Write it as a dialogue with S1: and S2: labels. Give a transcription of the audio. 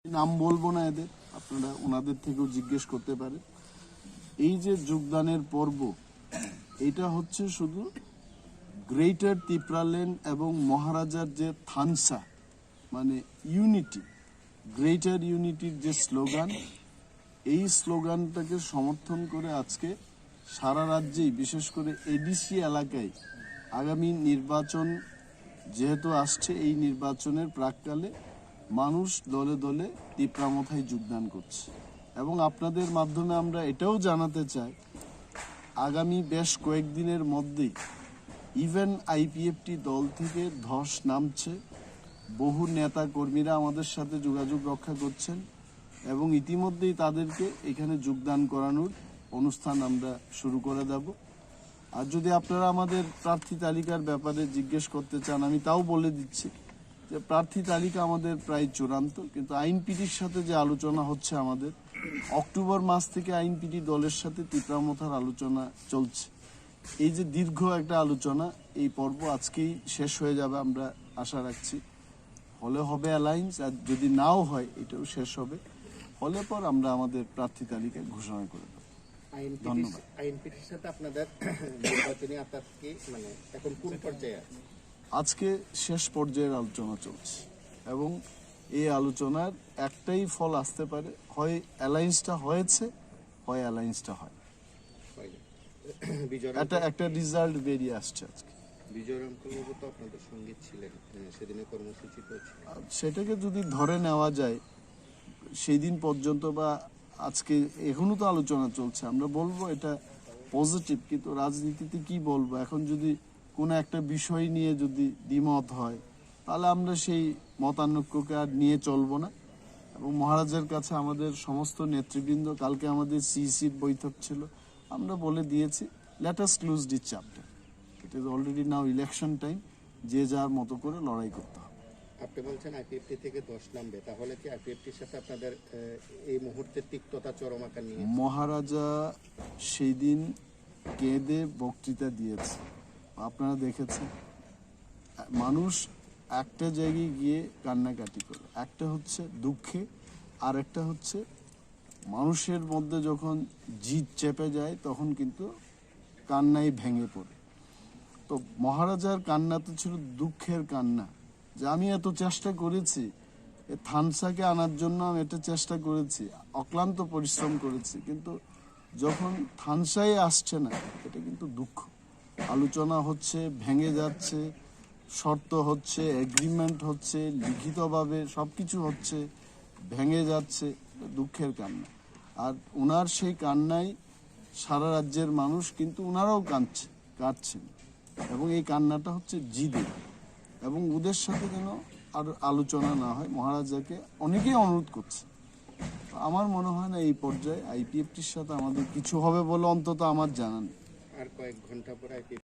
S1: নাম বলবো না এদের, আপনারা ওনাদের থেকেও জিজ্ঞেস করতে পারেন। এই যে যোগদানের পর্ব, এটা হচ্ছে শুধু গ্রেটার তিপ্রাল্যান্ড এবং মহারাজার যে থানসা মানে ইউনিটি, গ্রেটার ইউনিটির যে স্লোগান, এই স্লোগানটাকে সমর্থন করে আজকে সারা রাজ্যেই বিশেষ করে এডিসি এলাকায় আগামী নির্বাচন যেহেতু আসছে, এই নির্বাচনের প্রাককালে মানুষ দলে দলে তিপ্রামথায় যোগদান করছে। এবং আপনাদের মাধ্যমে আমরা এটাও জানাতে চাই, আগামী বেশ কয়েকদিনের মধ্যেই ইভেন আইপিএফটি দল থেকে ধস নামছে, বহু নেতা কর্মীরা আমাদের সাথে যোগাযোগ রক্ষা করছেন এবং ইতিমধ্যেই তাদেরকে এখানে যোগদান করানোর অনুষ্ঠান আমরা শুরু করে দেব। আর যদি আপনারা আমাদের প্রার্থী তালিকার ব্যাপারে জিজ্ঞেস করতে চান, আমি তাও বলে দিচ্ছি যে প্রার্থী তালিকা আমাদের প্রায় চূড়ান্ত, কিন্তু আইনপিটির সাথে যে আলোচনা হচ্ছে আমাদের, অক্টোবর মাস থেকে আইনপিটি দলের সাথে তিপ্রামথার আলোচনা চলছে। এই যে দীর্ঘ একটা আলোচনা, এই পর্ব আজকেই শেষ হয়ে যাবে আমরা আশা রাখছি। হলে হবে অ্যালায়েন্স, আর যদি নাও হয় এটাও শেষ হবে। হলে পর আমরা আমাদের প্রার্থী তালিকা ঘোষণা করে দেব। ধন্যবাদ।
S2: আইনপিটির সাথে আপনাদের নির্বাচনী আতাত কি মানে এখন কোন পর্যায়ে আছে?
S1: আজকে শেষ পর্যায়ের আলোচনা চলছে এবং এই আলোচনার একটাই ফল আসতে পারে, হয় অ্যালায়েন্সটা হয়েছে, হয় অ্যালায়েন্সটা হয়। একটা রেজাল্ট বেরিয়ে আসছে আজকে।
S2: বিজয় রামকলবাবু তো আপনাদের সঙ্গে ছিলেন, সেদিনের কর্মসূচিতে
S1: সেটাকে যদি ধরে নেওয়া যায় সেই দিন পর্যন্ত বা আজকে, এখনো তো আলোচনা চলছে, আমরা বলবো এটা পজিটিভ। কিন্তু রাজনীতিতে কি বলবো, এখন যদি কোনো একটা বিষয় নিয়ে যদি দ্বিমত হয় তাহলে আমরা সেই মতানৈক্যকে আর নিয়ে চলবো না। এবং মহারাজের কাছে আমাদের সমস্ত নেতৃবৃন্দ, কালকে আমাদের সিইসির বৈঠক ছিল, আমরা বলে দিয়েছি let us close this chapter, it is already now election time, যে যার মতো করে লড়াই করতে হবে।
S2: আপনি বলছেন আইপিএফটি থেকে 10 নামবে, তাহলে কি আইপিএফটির সাথে আপনাদের এই মুহূর্তে তিক্ততা চরম আকার নিয়ে?
S1: মহারাজা সেই দিন কেঁদে বক্তৃতা দিয়েছে, আপনারা দেখেছেন। মানুষ একটা জায়গায় গিয়ে কান্নাকাটি করে, একটা হচ্ছে দুঃখে, আর একটা হচ্ছে মানুষের মধ্যে যখন জিদ চেপে যায় তখন কিন্তু কান্নাই ভেঙে পড়ে। তো মহারাজার কান্না তো ছিল দুঃখের কান্না, যে আমি এত চেষ্টা করেছি থানসাকে আনার জন্য, আমি এটা চেষ্টা করেছি, অক্লান্ত পরিশ্রম করেছি, কিন্তু যখন থানসাই আসছে না, এটা কিন্তু দুঃখ। আলোচনা হচ্ছে, ভেঙে যাচ্ছে, শর্ত হচ্ছে, এগ্রিমেন্ট হচ্ছে, লিখিতভাবে সব কিছু হচ্ছে, ভেঙে যাচ্ছে, দুঃখের কান্না। আর ওনার সেই কান্নায় সারা রাজ্যের মানুষ কিন্তু ওনারাও কাঁদছেন এবং এই কান্নাটা হচ্ছে জিদে। এবং ওদের সাথে যেন আর আলোচনা না হয়, মহারাজাকে অনেকেই অনুরোধ করছে। আমার মনে হয় না এই পর্যায়ে আইপিএফটির সাথে আমাদের কিছু হবে বলে অন্তত আমার জানা নেই।
S2: আর কয়েক ঘন্টা পরে